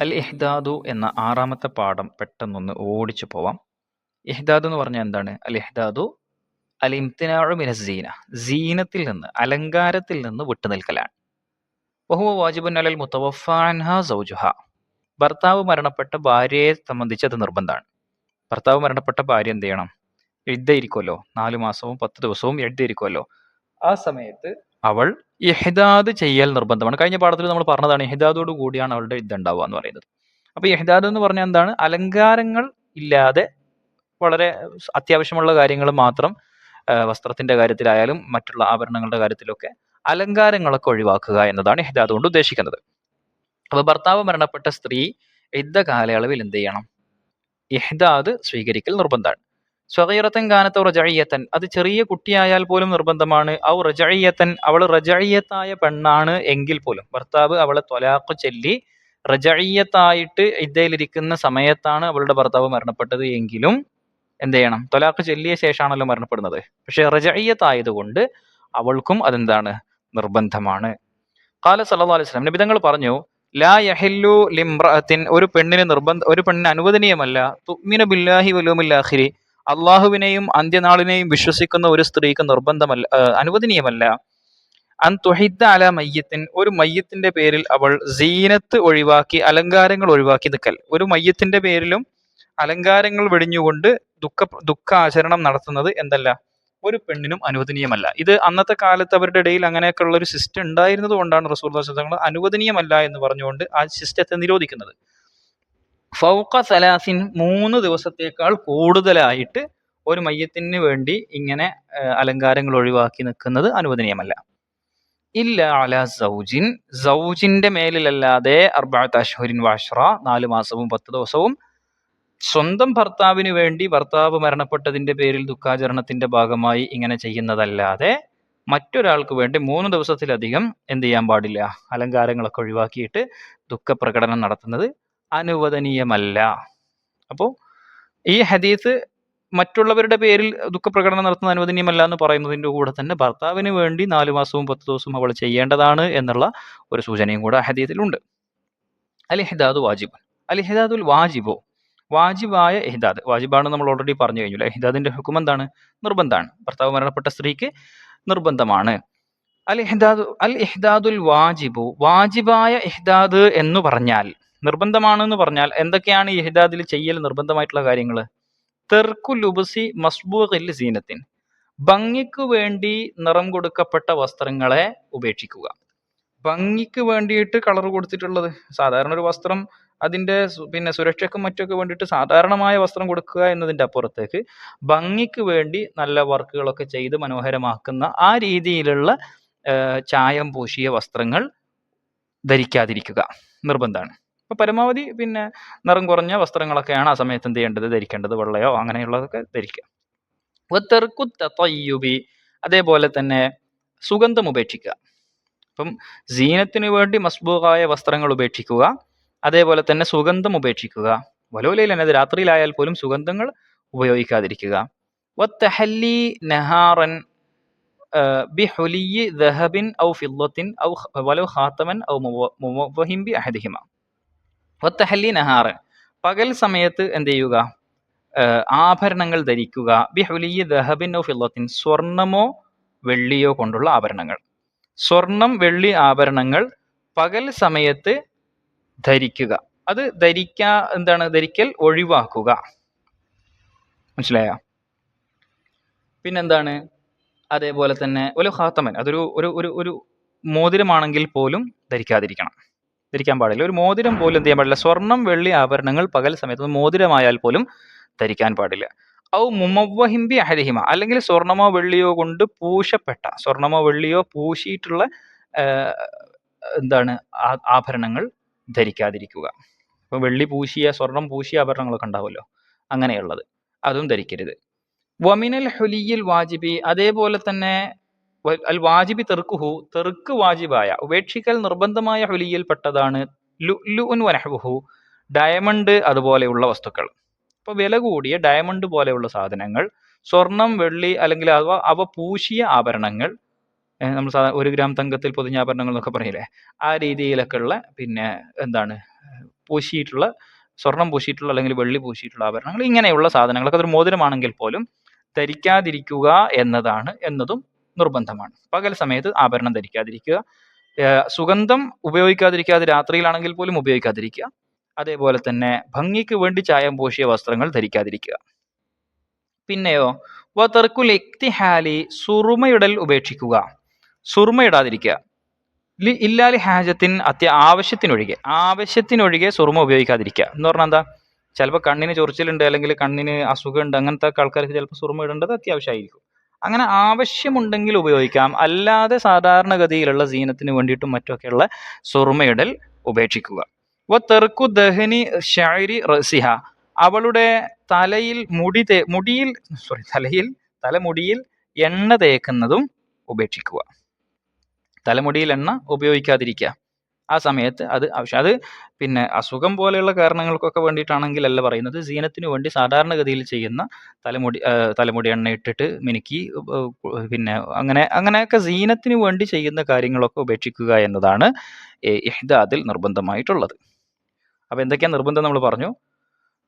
അൽ ഇഹ്ദാദു എന്ന 6ാമത്തെ പാഠം പെട്ടെന്നൊന്ന് ഓടിച്ചു പോവാം. ഇഹ്ദാദ് എന്ന് പറഞ്ഞാൽ എന്താണ്? അൽ ഇഹ്ദാദു അൽ ഇംതിനാഉ മിന സീന, സീനത്തിൽ നിന്ന്, അലങ്കാരത്തിൽ നിന്ന് വിട്ടുനിൽക്കലാണ്. വഹുവ വാജിബുൻ അലൽ മുതവഫ അൻഹാ സൗജുഹ, ഭർത്താവ് മരണപ്പെട്ട ഭാര്യയെ സംബന്ധിച്ച് അത് നിർബന്ധമാണ്. ഭർത്താവ് മരണപ്പെട്ട ഭാര്യ എന്ത് ചെയ്യണം? ഇരിക്കുമല്ലോ, 4 മാസവും 10 ദിവസവും ഇരിക്കുമല്ലോ. ആ സമയത്ത് അവൾ ഇഹ്ദാദ് ചെയ്യൽ നിർബന്ധമാണ്. കഴിഞ്ഞ പാഠത്തിൽ നമ്മൾ പറഞ്ഞതാണ് ഇഹ്ദാദോട് കൂടിയാണ് അവളുടെ ഉണ്ടാവുക എന്ന് പറയുന്നത്. അപ്പൊ ഇഹ്ദാദ് എന്ന് പറഞ്ഞാൽ എന്താണ്? അലങ്കാരങ്ങൾ ഇല്ലാതെ വളരെ അത്യാവശ്യമുള്ള കാര്യങ്ങൾ മാത്രം, വസ്ത്രത്തിന്റെ കാര്യത്തിലായാലും മറ്റുള്ള ആഭരണങ്ങളുടെ കാര്യത്തിലൊക്കെ അലങ്കാരങ്ങളൊക്കെ ഒഴിവാക്കുക എന്നതാണ് ഇഹ്ദാദ് കൊണ്ട് ഉദ്ദേശിക്കുന്നത്. അപ്പൊ ഭർത്താവ് മരണപ്പെട്ട സ്ത്രീ ഇദ്ദ കാലയളവിൽ എന്ത് ചെയ്യണം? ഇഹ്ദാദ് സ്വീകരിക്കൽ നിർബന്ധമാണ്. സ്വഗീറത്തൻ കാനത്ത് റജഇയ്യത്തൻ, അത് ചെറിയ കുട്ടിയായാൽ പോലും നിർബന്ധമാണ്. ഔ റജഇയ്യത്തൻ, അവൾ റജഇയ്യത്തായ പെണ്ണാണ് എങ്കിൽ പോലും, ഭർത്താവ് അവളെ ത്വലാഖ് ചൊല്ലി റജഇയ്യത്തായിട്ട് ഇദ്ദയിലിരിക്കുന്ന സമയത്താണ് അവളുടെ ഭർത്താവ് മരണപ്പെട്ടത് എങ്കിലും എന്ത് ചെയ്യണം? ത്വലാഖ് ചൊല്ലിയ ശേഷമാണല്ലോ മരണപ്പെടുന്നത്. പക്ഷെ റജഇയ്യത്തായതുകൊണ്ട് അവൾക്കും അതെന്താണ്? നിർബന്ധമാണ്. ഖാല സല്ലല്ലാഹു അലൈഹി വസല്ലം, നബി തങ്ങൾ പറഞ്ഞു, ലാ യഹില്ലു ലിംറഅത്തിൻ, ഒരു പെണ്ണിന് അനുവദനീയമല്ല, തുഅ്മിനു ബില്ലാഹി വൽ യൗമിൽ ആഖിരി, അള്ളാഹുവിനെയും അന്ത്യനാളിനെയും വിശ്വസിക്കുന്ന ഒരു സ്ത്രീക്ക് നിർബന്ധമല്ല, അനുവദനീയമല്ല, അൻ തുഹിദ്ദ അല മയ്യത്തിൻ, ഒരു മയ്യത്തിന്റെ പേരിൽ അവൾ സീനത്ത് ഒഴിവാക്കി, അലങ്കാരങ്ങൾ ഒഴിവാക്കി നിൽക്കൽ. ഒരു മയ്യത്തിന്റെ പേരിലും അലങ്കാരങ്ങൾ വെടിഞ്ഞുകൊണ്ട് ദുഃഖാചരണം നടത്തുന്നത് എന്തല്ല? ഒരു പെണ്ണിനും അനുവദനീയമല്ല. ഇത് അന്നത്തെ കാലത്ത് അവരുടെ ഇടയിൽ അങ്ങനെയൊക്കെ ഉള്ള ഒരു സിസ്റ്റം ഉണ്ടായിരുന്നത് കൊണ്ടാണ് റസൂലുള്ളാഹി സ്വല്ലല്ലാഹു അലൈഹി വസല്ലം അനുവദനീയമല്ല എന്ന് പറഞ്ഞുകൊണ്ട് ആ സിസ്റ്റത്തെ നിരോധിക്കുന്നത്. ഫൗഖ സലാസിൻ, 3 ദിവസത്തേക്കാൾ കൂടുതലായിട്ട് ഒരു മയ്യത്തിന് വേണ്ടി ഇങ്ങനെ അലങ്കാരങ്ങൾ ഒഴിവാക്കി നിൽക്കുന്നത് അനുവദനീയമല്ല. ഇല്ല അലാ സൗജിൻ, സൗജിന്റെ മേലിലല്ലാതെ, അർബഅത അശ്ഹുരിൻ വഅശ്റ, 4 മാസവും 10 ദിവസവും സ്വന്തം ഭർത്താവിന് വേണ്ടി, ഭർത്താവ് മരണപ്പെട്ടതിന്റെ പേരിൽ ദുഃഖാചരണത്തിന്റെ ഭാഗമായി ഇങ്ങനെ ചെയ്യുന്നതല്ലാതെ മറ്റൊരാൾക്ക് വേണ്ടി 3 ദിവസത്തിലധികം എന്ത് ചെയ്യാൻ പാടില്ല? അലങ്കാരങ്ങളൊക്കെ ഒഴിവാക്കിയിട്ട് ദുഃഖപ്രകടനം നടത്തുന്നത് അനുവദനീയമല്ല. അപ്പോൾ ഈ ഹദീസ് മറ്റുള്ളവരുടെ പേരിൽ ദുഃഖപ്രകടനം നടത്തുന്നത് അനുവദനീയമല്ല എന്ന് പറയുന്നതിൻ്റെ കൂടെ തന്നെ ഭർത്താവിന് വേണ്ടി 4 മാസവും 10 ദിവസവും അവൾ ചെയ്യേണ്ടതാണ് എന്നുള്ള ഒരു സൂചനയും കൂടെ ഹദീസിലുണ്ട്. അൽ ഇഹ്ദാദു വാജിബ്, അൽ ഇഹ്ദാദുൽ വാജിബോ, വാജിബായ ഇഹ്ദാദ്, വാജിബാണ് നമ്മൾ ഓൾറെഡി പറഞ്ഞു കഴിഞ്ഞു. ഇഹ്ദാദിന്റെ ഹുക്ം എന്താണ്? നിർബന്ധമാണ്. ഭർത്താവ് മരണപ്പെട്ട സ്ത്രീക്ക് നിർബന്ധമാണ്. അൽ ഇഹ്ദാദുൽ വാജിബു, വാജിബായ ഇഹ്ദാദ് എന്ന് പറഞ്ഞാൽ, നിർബന്ധമാണെന്ന് പറഞ്ഞാൽ എന്തൊക്കെയാണ് ഇഹ്ദാദിൽ ചെയ്യൽ നിർബന്ധമായിട്ടുള്ള കാര്യങ്ങൾ? തെർക്കു ലുബ്സി മസ്ബൂഖിൽ സീനത്തിൻ, ഭംഗിക്ക് വേണ്ടി നിറം കൊടുക്കപ്പെട്ട വസ്ത്രങ്ങളെ ഉപേക്ഷിക്കുക. ഭംഗിക്ക് വേണ്ടിയിട്ട് കളർ കൊടുത്തിട്ടുള്ളത്, സാധാരണ ഒരു വസ്ത്രം അതിന്റെ സുരക്ഷയ്ക്കും മറ്റൊക്കെ വേണ്ടിയിട്ട് സാധാരണമായ വസ്ത്രം കൊടുക്കുക എന്നതിന്റെ അപ്പുറത്തേക്ക് ഭംഗിക്ക് വേണ്ടി നല്ല വർക്കുകളൊക്കെ ചെയ്ത് മനോഹരമാക്കുന്ന ആ രീതിയിലുള്ള ചായം പൂശിയ വസ്ത്രങ്ങൾ ധരിക്കാതിരിക്കുക നിർബന്ധമാണ്. അപ്പൊ പരമാവധി നിറം കുറഞ്ഞ വസ്ത്രങ്ങളൊക്കെയാണ് ആ സമയത്ത് എന്ത് ചെയ്യേണ്ടത്? ധരിക്കേണ്ടത്. വെള്ളയോ അങ്ങനെയുള്ളതൊക്കെ ധരിക്കുക. വതർക്കു തതയ്യുബി, അതേപോലെ തന്നെ സുഗന്ധം ഉപേക്ഷിക്കുക. അപ്പം സീനത്തിന് വേണ്ടി മസ്ബൂഖായ വസ്ത്രങ്ങൾ ഉപേക്ഷിക്കുക, അതേപോലെ തന്നെ സുഗന്ധം ഉപേക്ഷിക്കുക. വലോലയിലാണ്, അത് രാത്രിയിലായാൽ പോലും സുഗന്ധങ്ങൾ ഉപയോഗിക്കാതിരിക്കുക. വത്തഹല്ലി നഹാറൻ ബിഹുലിയി ദഹബിൻ ഔ ഫിദ്ദത്തിൻ ഔ വലൗ ഖാതമൻ ഔ മുവവ്വഹിൻ ബി അഹദിഹിമ. വത്തഹല്ലി നഹാറൻ, പകൽ സമയത്ത് എന്ത് ചെയ്യുക? ആഭരണങ്ങൾ ധരിക്കുക. ബിഹുലിയി ദഹബിൻ ഔ ഫിദ്ദത്തിൻ, സ്വർണമോ വെള്ളിയോ കൊണ്ടുള്ള ആഭരണങ്ങൾ. സ്വർണം വെള്ളി ആഭരണങ്ങൾ പകൽ സമയത്ത് ധരിക്കുക. അത് ധരിക്കൽ ഒഴിവാക്കുക. മനസ്സിലായോ? പിന്നെന്താണ്? അതേപോലെ തന്നെ ഒരു ഖാത്തമൻ, അതൊരു ഒരു മോതിരമാണെങ്കിൽ പോലും ധരിക്കാൻ പാടില്ല. ഒരു മോതിരം പോലും എന്ത് ചെയ്യാൻ പാടില്ല? സ്വർണം വെള്ളി ആഭരണങ്ങൾ പകൽ സമയത്ത്, മോതിരമായാൽ പോലും ധരിക്കാൻ പാടില്ല. ഔ മുമവ്വഹിൻ ബി അഹദിഹിമ, അല്ലെങ്കിൽ സ്വർണമോ വെള്ളിയോ കൊണ്ട് സ്വർണമോ വെള്ളിയോ പൂശിയിട്ടുള്ള ആഭരണങ്ങൾ ധരിക്കാതിരിക്കുക. ഇപ്പൊ വെള്ളി പൂശിയ, സ്വർണം പൂശിയ ആഭരണങ്ങളൊക്കെ ഉണ്ടാവുമല്ലോ, അങ്ങനെയുള്ളത് അതും ധരിക്കരുത്. വമിനൽ ഹുലിയിൽ വാജിബി, അതേപോലെ തന്നെ അൽ വാജിബി തെർക്കുഹു, തെർക്ക് വാജിബായ, ഉപേക്ഷിക്കൽ നിർബന്ധമായ ഹുലിയിൽ പെട്ടതാണ് ലുഅ്ലുഉൻ വനഹ്വുഹു, ഡയമണ്ട് അതുപോലെയുള്ള വസ്തുക്കൾ. ഇപ്പൊ വില കൂടിയ ഡയമണ്ട് പോലെയുള്ള സാധനങ്ങൾ, സ്വർണം വെള്ളി അല്ലെങ്കിൽ അവ പൂശിയ ആഭരണങ്ങൾ നമ്മൾ സാധാരണ 1 ഗ്രാം തങ്കത്തിൽ പൊതിഞ്ഞ ആഭരണങ്ങൾ എന്നൊക്കെ പറയില്ലേ, ആ രീതിയിലൊക്കെ ഉള്ള പിന്നെ എന്താണ് പൂശിയിട്ടുള്ള സ്വർണം പൂശിയിട്ടുള്ള അല്ലെങ്കിൽ വെള്ളി പൂശിയിട്ടുള്ള ആഭരണങ്ങൾ, ഇങ്ങനെയുള്ള സാധനങ്ങളൊക്കെ അതൊരു മോതിരമാണെങ്കിൽ പോലും ധരിക്കാതിരിക്കുക എന്നതും നിർബന്ധമാണ്. പകൽ സമയത്ത് ആഭരണം ധരിക്കാതിരിക്കുക, സുഗന്ധം ഉപയോഗിക്കാതിരിക്കുക, അത് രാത്രിയിലാണെങ്കിൽ പോലും ഉപയോഗിക്കാതിരിക്കുക. അതേപോലെ തന്നെ ഭംഗിക്ക് വേണ്ടി ചായം പൂശിയ വസ്ത്രങ്ങൾ ധരിക്കാതിരിക്കുക. പിന്നെയോ വതർക്കുൽ ഇക്തിഹാലി, സുറുമയിടൽ ഉപേക്ഷിക്കുക, സുറുമയിടാതിരിക്കുക. ഇല്ലാലി ഹാജത്തിൻ, ആവശ്യത്തിനൊഴികെ സുറുമ ഉപയോഗിക്കാതിരിക്കുക എന്ന് പറഞ്ഞാൽ എന്താ, ചിലപ്പോൾ കണ്ണിന് ചൊറിച്ചിലുണ്ട് അല്ലെങ്കിൽ കണ്ണിന് അസുഖമുണ്ട്, അങ്ങനത്തെ ആൾക്കാർക്ക് ചിലപ്പോൾ സുറുമ ഇടേണ്ടത് അത്യാവശ്യമായിരിക്കും. അങ്ങനെ ആവശ്യമുണ്ടെങ്കിൽ ഉപയോഗിക്കാം, അല്ലാതെ സാധാരണഗതിയിലുള്ള സീനത്തിന് വേണ്ടിയിട്ടും മറ്റൊക്കെയുള്ള സുറുമയിടൽ ഉപേക്ഷിക്കുക. തെർക്കു ദഹനി ഷഅരി റസിഹ, അവളുടെ തലമുടിയിൽ എണ്ണ തേക്കുന്നതും ഉപേക്ഷിക്കുക. തലമുടിയിൽ എണ്ണ ഉപയോഗിക്കാതിരിക്കുക ആ സമയത്ത്, അത് ആവശ്യം. അത് പിന്നെ അസുഖം പോലെയുള്ള കാരണങ്ങൾക്കൊക്കെ വേണ്ടിയിട്ടാണെങ്കിൽ അല്ല പറയുന്നത്, സീനത്തിന് വേണ്ടി സാധാരണഗതിയിൽ ചെയ്യുന്ന തലമുടി എണ്ണ ഇട്ടിട്ട് മിനുക്കി പിന്നെ അങ്ങനെയൊക്കെ സീനത്തിന് വേണ്ടി ചെയ്യുന്ന കാര്യങ്ങളൊക്കെ ഉപേക്ഷിക്കുക എന്നതാണ് ഇഹ്ദാദിൽ നിർബന്ധമായിട്ടുള്ളത്. അപ്പോൾ എന്തൊക്കെയാണ് നിർബന്ധം നമ്മൾ പറഞ്ഞു.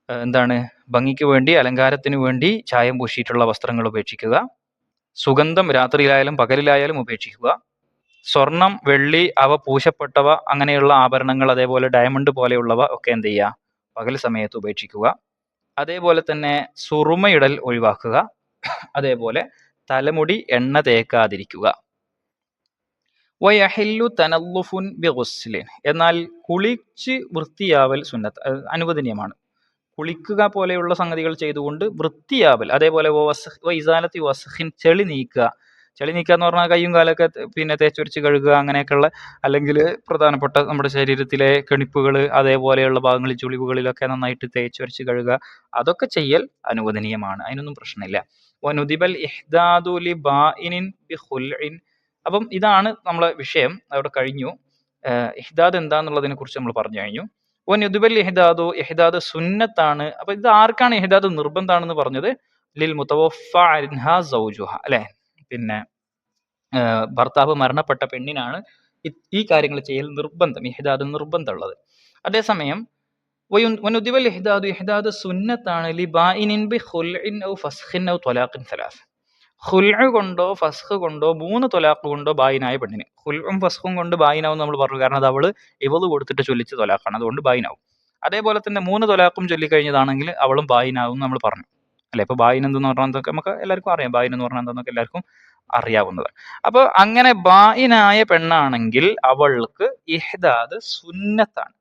എന്താണ്, ഭംഗിക്ക് വേണ്ടി അലങ്കാരത്തിന് വേണ്ടി ചായം പൂശിയിട്ടുള്ള വസ്ത്രങ്ങൾ ഉപേക്ഷിക്കുക, സുഗന്ധം രാത്രിയിലായാലും പകലിലായാലും ഉപേക്ഷിക്കുക, സ്വർണം വെള്ളി അവ പൂശപ്പെട്ടവ അങ്ങനെയുള്ള ആഭരണങ്ങൾ അതേപോലെ ഡയമണ്ട് പോലെയുള്ളവ ഒക്കെ എന്ത് ചെയ്യുക, പകൽ സമയത്ത് ഉപേക്ഷിക്കുക. അതേപോലെ തന്നെ സുറുമയിടൽ ഒഴിവാക്കുക, അതേപോലെ തലമുടി എണ്ണ തേക്കാതിരിക്കുക. വയഹില്ലു തനല്ലുഫുൻ ബിഗുസ്ലിൻ, എന്നാൽ കുളിച്ച് വൃത്തിയാവൽ സുന്നത്ത് അനുവദനീയമാണ്. കുളിക്കുക പോലെയുള്ള സംഗതികൾ ചെയ്തുകൊണ്ട് വൃത്തിയാവൽ, അതേപോലെ ഇസാലത്തി വസ്ഖിൻ, ചെളി നീക്കുക എന്ന് പറഞ്ഞാൽ കയ്യും കാലൊക്കെ പിന്നെ തേച്ചൊരിച്ച് കഴുകുക, അങ്ങനെയൊക്കെയുള്ള, അല്ലെങ്കിൽ പ്രധാനപ്പെട്ട നമ്മുടെ ശരീരത്തിലെ കെണിപ്പുകൾ അതേപോലെയുള്ള ഭാഗങ്ങളിൽ ചുളിവുകളിലൊക്കെ നന്നായിട്ട് തേച്ചൊരിച്ച് കഴുകുക, അതൊക്കെ ചെയ്യൽ അനുവദനീയമാണ്, അതിനൊന്നും പ്രശ്നമില്ല. വനുദിബൽ ഇഹ്ദാദു ലി ബാഇനിൻ ബി ഖുൽഇൻ, അപ്പം ഇതാണ് നമ്മളെ വിഷയം, അവിടെ കഴിഞ്ഞു. ഇഹ്ദാദ് എന്താന്നുള്ളതിനെ കുറിച്ച് നമ്മൾ പറഞ്ഞു കഴിഞ്ഞു. വനുദിബൽ ഇഹ്ദാദു, ഇഹ്ദാദ് സുന്നത്താണ്. അപ്പൊ ഇത് ആർക്കാണ് ഇഹ്ദാദ് നിർബന്ധമാണെന്ന് പറഞ്ഞത്? ലിൽ മുതവഫ അൻഹാ സൗജുഹ, അല്ലെ, പിന്നെ ഭർത്താവ് മരണപ്പെട്ട പെണ്ണിനാണ് ഈ കാര്യങ്ങൾ ചെയ്യൽ നിർബന്ധം, ഇഹ്ദാദ് നിർബന്ധമുള്ളത്. അതേസമയം വനുദിബൽ ഇഹ്ദാദു, ഇഹ്ദാദ് സുന്നത്താണ് ലി ബാഇനിൻ ബി ഖുൽഇൻ ഔ ഫസ്ഖിൻ ഔ ത്വലാഖിൻ സലാസ്, ഖുൽഉ കൊണ്ടോ ഫസ്ഖ് കൊണ്ടോ 3 ത്വലാഖ് കൊണ്ടോ ബായിനായ പെണ്ണിന്. ഖുൽഉം ഫസ്ഖും കൊണ്ട് ബായിനാവും നമ്മൾ പറഞ്ഞു, കാരണം അത് അവള് ഇവള് കൊടുത്തിട്ട് ചൊല്ലിച്ച ത്വലാഖാണ്, അതുകൊണ്ട് ബായിനാവും. അതേപോലെ തന്നെ 3 ത്വലാഖും ചൊല്ലിക്കഴിഞ്ഞതാണെങ്കിൽ അവളും ബായിനാവും നമ്മൾ പറഞ്ഞു, അല്ലെ. ഇപ്പൊ ബായിൻ എന്തെന്ന് പറഞ്ഞാൽ എന്തൊക്കെ നമുക്ക് എല്ലാവർക്കും അറിയാം, ബായിൻ എന്ന് പറഞ്ഞാൽ എന്താണെന്നൊക്കെ എല്ലാവർക്കും അറിയാവുന്നത്. അപ്പൊ അങ്ങനെ ബായിനായ പെണ്ണാണെങ്കിൽ അവൾക്ക് ഇഹ്ദാദ് സുന്നത്താണ്.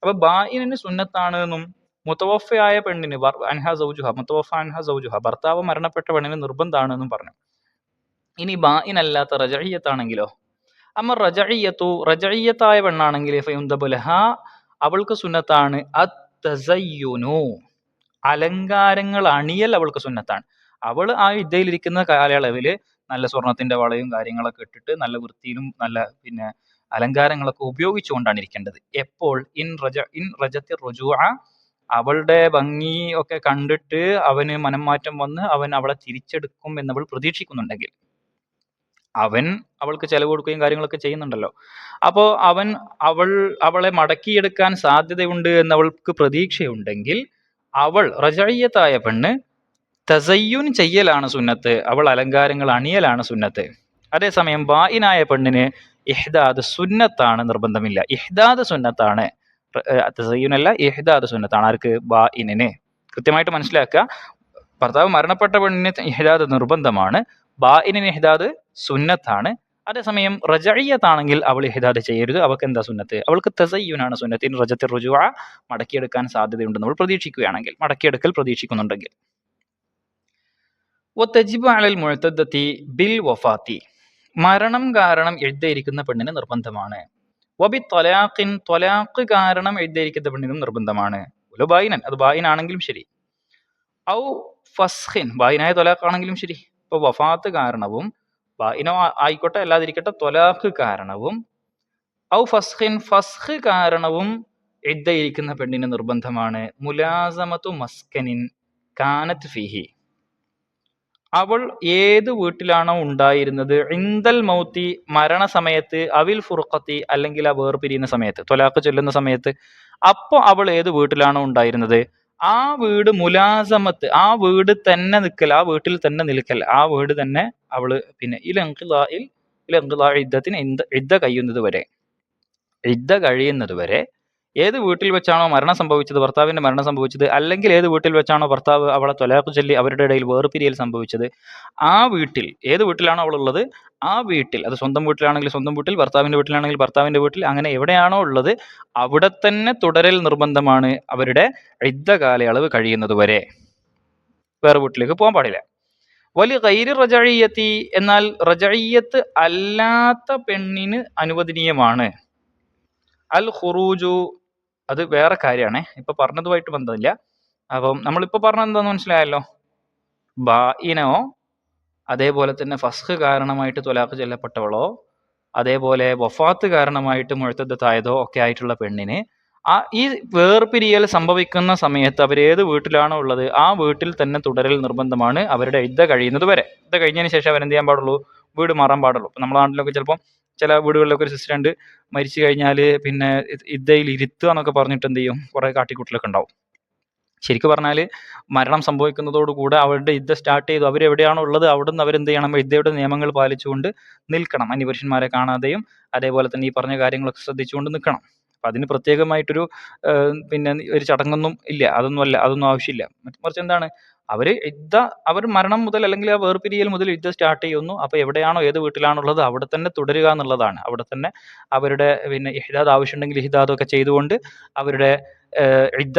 അപ്പൊ ബായിനിന് സുന്നത്താണ് എന്നും മുത്തവഫയായ പെണ്ണിന് അൻഹാ സൗജുഹ, മുത്തവഫ അൻഹാ സൗജുഹ, ഭർത്താവ് മരണപ്പെട്ട പെണ്ണിന് നിർബന്ധമാണ് എന്നും പറഞ്ഞു. ഇനി ബായിനല്ലാത്ത റജഇയ്യത്താണെങ്കിലോ, അമ്മ റജഇയ്യത്തായ പെണ്ണാണെങ്കിൽ ഫയുൻദബു ലഹാ, അവൾക്ക് സുന്നത്താണ് അത്തസയ്യുനു, അലങ്കാരങ്ങൾ അണിയൽ അവൾക്ക് സുന്നത്താണ്. അവൾ ആ ഇദ്ദയിലിരിക്കുന്ന കാലയളവില് നല്ല സ്വർണത്തിന്റെ വളയും കാര്യങ്ങളൊക്കെ ഇട്ടിട്ട് നല്ല വൃത്തിയിലും നല്ല പിന്നെ അലങ്കാരങ്ങളൊക്കെ ഉപയോഗിച്ചുകൊണ്ടാണ് ഇരിക്കേണ്ടത്. എപ്പോൾ? ഇൻ റജത്തി റുജൂഅ, അവളുടെ ഭംഗി ഒക്കെ കണ്ടിട്ട് അവന് മനംമാറ്റം വന്ന് അവൻ അവളെ തിരിച്ചെടുക്കും എന്നവൾ പ്രതീക്ഷിക്കുന്നുണ്ടെങ്കിൽ, അവൾക്ക് ചെലവ് കൊടുക്കുകയും കാര്യങ്ങളൊക്കെ ചെയ്യുന്നുണ്ടല്ലോ, അപ്പോൾ അവളെ മടക്കിയെടുക്കാൻ സാധ്യതയുണ്ട് എന്നവൾക്ക് പ്രതീക്ഷയുണ്ടെങ്കിൽ അവൾ റജഇയ്യത്തായ പെണ്ണ് തസയ്യുൻ ചെയ്യലാണ് സുന്നത്ത്, അവൾ അലങ്കാരങ്ങൾ അണിയലാണ് സുന്നത്ത്. അതേസമയം ബായിനായ പെണ്ണിന് ഇഹ്ദാദ് സുന്നത്താണ്, നിർബന്ധമില്ല. ഇഹ്ദാദ് സുന്നത്താണ്, തസയ്യുനല്ല, ഇഹ്ദാദ് സുന്നത്താണ്. ആർക്ക്? ബായിനിന്. കൃത്യമായിട്ട് മനസ്സിലാക്കുക, ഭർത്താവ് മരണപ്പെട്ട പെണ്ണിന് ഇഹ്ദാദ് നിർബന്ധമാണ്, ബായിനിന് ഇഹ്ദാദ് സുന്നത്താണ്. അതേസമയം റജഇയ്യത്താണെങ്കിൽ അവൾ ഇഹ്ദാദ് ചെയ്യരുത്, അവൾക്ക് എന്താ സുന്നത്ത്? അവൾക്ക് തസയ്യുനാണ് സുന്നത്ത്. ഇൻ റജത്തി റുജൂഅ, മടക്കിയെടുക്കാൻ സാധ്യതയുണ്ടെന്ന് അവൾ പ്രതീക്ഷിക്കുകയാണെങ്കിൽ, മടക്കിയെടുക്കൽ പ്രതീക്ഷിക്കുന്നുണ്ടെങ്കിൽ. വതജിബു അലൽ മുഅ്തദത്തി ബിൽ വഫാത്തി, മരണം കാരണം എഴുതിയിരിക്കുന്ന പെണ്ണിന് നിർബന്ധമാണ്. വബി ത്വലാഖിൻ, ത്വലാഖ് കാരണം എഴുതിയിരിക്കുന്ന പെണ്ണിനും നിർബന്ധമാണ്. ഒരു ബായിനൻ, അത് ബായിനാണെങ്കിലും ശരി. ഔ ഫസ്ഖിൻ, ബായിനായ ത്വലാഖ് ആണെങ്കിലും ശരി. ഇപ്പൊ വഫാത്ത് കാരണവും, ബായിനോ ആയിക്കോട്ടെ അല്ലാതിരിക്കട്ടെ, ത്വലാഖ് കാരണവും, ഔ ഫസ്ഖിൻ, ഫസ്ഖ് കാരണവും ഇദ്ദയിരിക്കുന്ന പെണ്ണിന് നിർബന്ധമാണ്. മുലാസമത്തു മസ്കനിൻ കാനത്ത് ഫീഹി, അവൾ ഏത് വീട്ടിലാണോ ഉണ്ടായിരുന്നത്, ഇൻദൽ മൗത്തി മരണസമയത്ത്, അവിൽ ഫുർഖത്തി അല്ലെങ്കിൽ ആ വേർപിരിയുന്ന സമയത്ത്, ത്വലാഖ് ചൊല്ലുന്ന സമയത്ത്, അപ്പോൾ അവൾ ഏത് വീട്ടിലാണോ ഉണ്ടായിരുന്നത് ആ വീട് മുലാസമത്ത്, ആ വീട് തന്നെ നിൽക്കൽ, ആ വീട്ടിൽ തന്നെ നിൽക്കൽ, ആ വീട് തന്നെ അവള് പിന്നെ ഇദ്ദത്തിന് ഇദ്ദ കഴിയുന്നത് വരെ, ഇദ്ദ കഴിയുന്നത് വരെ ഏത് വീട്ടിൽ വെച്ചാണോ മരണം സംഭവിച്ചത്, ഭർത്താവിന്റെ മരണം സംഭവിച്ചത്, അല്ലെങ്കിൽ ഏത് വീട്ടിൽ വെച്ചാണോ ഭർത്താവ് അവളെ ത്വലാഖ് ചൊല്ലി അവരുടെ ഇടയിൽ വേർപിരിയൽ സംഭവിച്ചത്, ആ വീട്ടിൽ, ഏത് വീട്ടിലാണോ അവൾ ഉള്ളത് ആ വീട്ടിൽ, അത് സ്വന്തം വീട്ടിലാണെങ്കിൽ സ്വന്തം വീട്ടിൽ, ഭർത്താവിന്റെ വീട്ടിലാണെങ്കിൽ ഭർത്താവിന്റെ വീട്ടിൽ, അങ്ങനെ എവിടെയാണോ ഉള്ളത് അവിടെ തന്നെ തുടരൽ നിർബന്ധമാണ് അവരുടെ ഇദ്ദ കാലയളവ് കഴിയുന്നത് വരെ. വേറെ വീട്ടിലേക്ക് പോകാൻ പാടില്ല. വലിയ ഗൈരി റജഈയത്തി, എന്നാൽ റജഈയത്ത് അല്ലാത്ത പെണ്ണിന് അനുവദനീയമാണ് അൽ ഖുറൂജു, അത് വേറെ കാര്യമാണ്, ഇപ്പൊ പറഞ്ഞതുമായിട്ട് ബന്ധമില്ല. അപ്പം നമ്മളിപ്പോ പറഞ്ഞത് എന്താന്ന് മനസ്സിലായല്ലോ. ബായിനോ അതേപോലെ തന്നെ ഫസ്ഖ് കാരണമായിട്ട് ത്വലാഖ് ചൊല്ലപ്പെട്ടവളോ അതേപോലെ വഫാത്ത് കാരണമായിട്ട് മുഅ്തദത്തായതോ ഒക്കെ ആയിട്ടുള്ള പെണ്ണിന് ഈ വേർപിരിയൽ സംഭവിക്കുന്ന സമയത്ത് അവരേത് വീട്ടിലാണോ ഉള്ളത് ആ വീട്ടിൽ തന്നെ തുടരൽ നിർബന്ധമാണ് അവരുടെ ഇദ്ദ കഴിയുന്നത് വരെ. ഇദ്ദ കഴിഞ്ഞതിന് ശേഷം അവരെന്ത് ചെയ്യാൻ പാടുള്ളൂ, വീട് മാറാൻ പാടുള്ളൂ. നമ്മുടെ നാട്ടിലൊക്കെ ചിലപ്പോൾ ചില വീടുകളിലൊക്കെ ഒരു സിസ്റ്റം ഉണ്ട്, മരിച്ചു കഴിഞ്ഞാൽ പിന്നെ ഇദ്ദയിൽ ഇരുത്തുക എന്നൊക്കെ പറഞ്ഞിട്ട് എന്ത് ചെയ്യും, കുറേ കാട്ടിക്കൂട്ടലൊക്കെ ഉണ്ടാവും. ശരിക്കും പറഞ്ഞാൽ മരണം സംഭവിക്കുന്നതോടുകൂടെ അവരുടെ ഇദ്ദ സ്റ്റാർട്ട് ചെയ്തു, അവരെവിടെയാണോ ഉള്ളത് അവിടുന്ന് അവരെന്ത് ചെയ്യണം, ഇദ്ദയുടെ നിയമങ്ങൾ പാലിച്ചുകൊണ്ട് നിൽക്കണം, അന്യപുരുഷന്മാരെ കാണാതെയും അതേപോലെ തന്നെ ഈ പറഞ്ഞ കാര്യങ്ങളൊക്കെ ശ്രദ്ധിച്ചുകൊണ്ട് നിൽക്കണം. അപ്പം അതിന് പ്രത്യേകമായിട്ടൊരു പിന്നെ ഒരു ചടങ്ങൊന്നും ഇല്ല, അതൊന്നും ആവശ്യമില്ല. മറിച്ച് എന്താണ്, അവർ മരണം മുതൽ അല്ലെങ്കിൽ ആ വേർപിരിയൽ മുതൽ ഇദ്ദ സ്റ്റാർട്ട് ചെയ്യുന്നു. അപ്പോൾ എവിടെയാണോ ഏത് വീട്ടിലാണുള്ളത് അവിടെ തന്നെ തുടരുക എന്നുള്ളതാണ്. അവിടെ തന്നെ അവരുടെ പിന്നെ ഇഹ്ദാദ് ആവശ്യമുണ്ടെങ്കിൽ ഇഹ്ദാദൊക്കെ ചെയ്തുകൊണ്ട് അവരുടെ ഇദ്ദ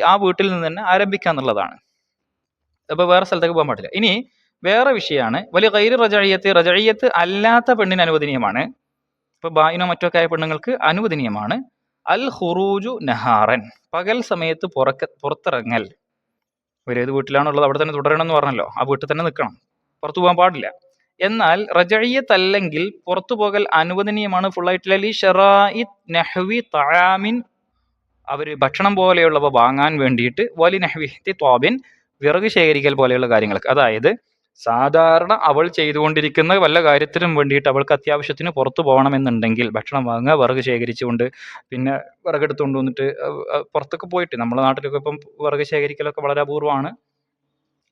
ആ വീട്ടിൽ നിന്ന് തന്നെ ആരംഭിക്കുക എന്നുള്ളതാണ്. അപ്പോൾ വേറെ സ്ഥലത്തേക്ക് പോകാൻ പാടില്ല. ഇനി വേറെ വിഷയമാണ് വലിയ ഗൈരി റജഈയത്ത്, റജഈയത്ത് അല്ലാത്ത പെണ്ണിന് അനുവദനീയമാണ്, ഇപ്പോൾ ബായിനോ മറ്റൊക്കെ ആയ പെണ്ണുങ്ങൾക്ക് അനുവദനീയമാണ് അൽ ഖുറൂജു നഹാറൻ, പകൽ സമയത്ത് പുറത്തിറങ്ങൽ. ഇവരേത് വീട്ടിലാണുള്ളത് അവിടെ തന്നെ തുടരണം എന്ന് പറഞ്ഞല്ലോ, ആ വീട്ടിൽ തന്നെ നിൽക്കണം, പുറത്തു പോകാൻ പാടില്ല. എന്നാൽ റജഈയത്ത് അല്ലെങ്കിൽ പുറത്തു പോകൽ അനുവദനീയമാണ് ഫുള്ളായിട്ടില്ല ലി ശറാഇ നഹ്വി തആമിൻ, അവർ ഭക്ഷണം പോലെയുള്ളവ വാങ്ങാൻ വേണ്ടിയിട്ട്, വലി നഹ്വിഹി ത്വാബിൻ, വിറക് ശേഖരിക്കൽ പോലെയുള്ള കാര്യങ്ങൾക്ക്. അതായത് സാധാരണ അവൾ ചെയ്തുകൊണ്ടിരിക്കുന്ന വല്ല കാര്യത്തിനും വേണ്ടിയിട്ട് അവൾക്ക് അത്യാവശ്യത്തിന് പുറത്തു പോകണമെന്നുണ്ടെങ്കിൽ ഭക്ഷണം വാങ്ങുക, വിറക് ശേഖരിച്ചുകൊണ്ട് പിന്നെ വിറകെടുത്തുകൊണ്ട് വന്നിട്ട് പുറത്തൊക്കെ പോയിട്ട്, നമ്മുടെ നാട്ടിലൊക്കെ ഇപ്പം വിറക് ശേഖരിക്കലൊക്കെ വളരെ അപൂർവമാണ്.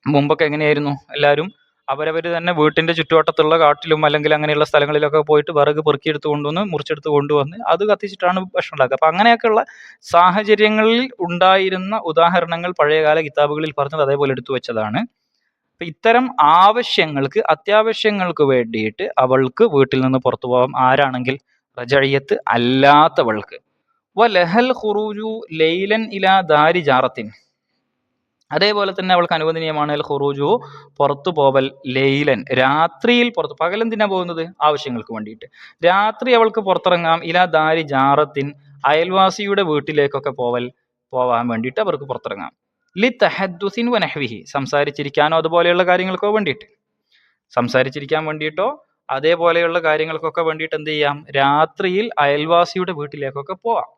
മുമ്പൊക്കെ എങ്ങനെയായിരുന്നു, എല്ലാവരും അവരവർ തന്നെ വീട്ടിന്റെ ചുറ്റുവട്ടത്തുള്ള കാട്ടിലും അല്ലെങ്കിൽ അങ്ങനെയുള്ള സ്ഥലങ്ങളിലൊക്കെ പോയിട്ട് വിറക് പെറുക്കിയെടുത്ത് കൊണ്ടുവന്ന് മുറിച്ചെടുത്ത് കൊണ്ടുവന്ന് അത് കത്തിച്ചിട്ടാണ് ഭക്ഷണം ഉണ്ടാക്കുക. അപ്പം അങ്ങനെയൊക്കെയുള്ള സാഹചര്യങ്ങളിൽ ഉണ്ടായിരുന്ന ഉദാഹരണങ്ങൾ പഴയകാല കിതാബുകളിൽ പറഞ്ഞത് അതേപോലെ എടുത്തു വെച്ചതാണ്. അപ്പം ഇത്തരം ആവശ്യങ്ങൾക്ക്, അത്യാവശ്യങ്ങൾക്ക് വേണ്ടിയിട്ട് അവൾക്ക് വീട്ടിൽ നിന്ന് പുറത്തു പോകാം, ആരാണെങ്കിൽ റജഈയത്ത് അല്ലാത്തവൾക്ക്. വലഹൽ ഖുറൂജു ലൈലൻ ഇലാ ദാരി ജാറത്തിൻ, അതേപോലെ തന്നെ അവൾക്ക് അനുവദനീയമാണ് അൽ ഖുറൂജു, പുറത്തു പോവൽ, ലൈലൻ, രാത്രിയിൽ പുറത്ത്. പകലെന്തിനാ പോകുന്നത്, ആവശ്യങ്ങൾക്ക് വേണ്ടിയിട്ട്. രാത്രി അവൾക്ക് പുറത്തിറങ്ങാം, ഇലാ ദാരി ജാറത്തിൻ, അയൽവാസിയുടെ വീട്ടിലേക്കൊക്കെ പോവാൻ വേണ്ടിയിട്ട് അവർക്ക് പുറത്തിറങ്ങാം. ലി തഹദ്ദുസിൻ വ നഹ്വിഹി, സംസാരിച്ചിരിക്കാനോ അതുപോലെയുള്ള കാര്യങ്ങൾക്കോ വേണ്ടിയിട്ട്, സംസാരിച്ചിരിക്കാൻ വേണ്ടിയിട്ടോ അതേപോലെയുള്ള കാര്യങ്ങൾക്കൊക്കെ വേണ്ടിയിട്ട് എന്ത് ചെയ്യാം, രാത്രിയിൽ അയൽവാസിയുടെ വീട്ടിലേക്കൊക്കെ പോവാം.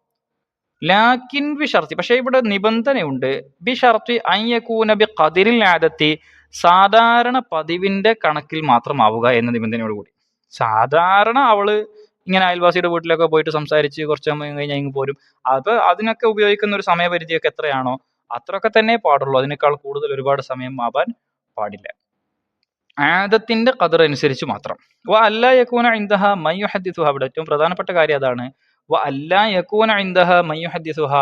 ലാക്കിൻ ബി ഷർത്തി, പക്ഷേ ഇവിടെ നിബന്ധനയുണ്ട്, ബി ഷർത്തി അൻ യകൂന ബി ഖദരിൽ ആദത്തി, സാധാരണ പതിവിന്റെ കണക്കിൽ മാത്രമാവുക എന്ന നിബന്ധനയോട് കൂടി. സാധാരണ അവള് ഇങ്ങനെ അയൽവാസിയുടെ വീട്ടിലൊക്കെ പോയിട്ട് സംസാരിച്ച് കുറച്ച് സമയം കഴിഞ്ഞാൽ ഇങ്ങ് പോരും. അത് അതിനൊക്കെ ഉപയോഗിക്കുന്ന ഒരു സമയപരിധിയൊക്കെ എത്രയാണോ അത്രയൊക്കെ തന്നെ പാടുള്ളൂ, അതിനേക്കാൾ കൂടുതൽ ഒരുപാട് സമയം ആവാൻ പാടില്ല. ആദത്തിന്റെ ഖദർ അനുസരിച്ച് മാത്രം. വ അല്ലാ യകൂന ഇൻദഹ മൻ യുഹദ്ദിസുഹ, അവിടെ ഏറ്റവും പ്രധാനപ്പെട്ട കാര്യം അതാണ്. വ അല്ലാ യകൂന ഇൻദഹ മൻ യുഹദ്ദിസുഹ,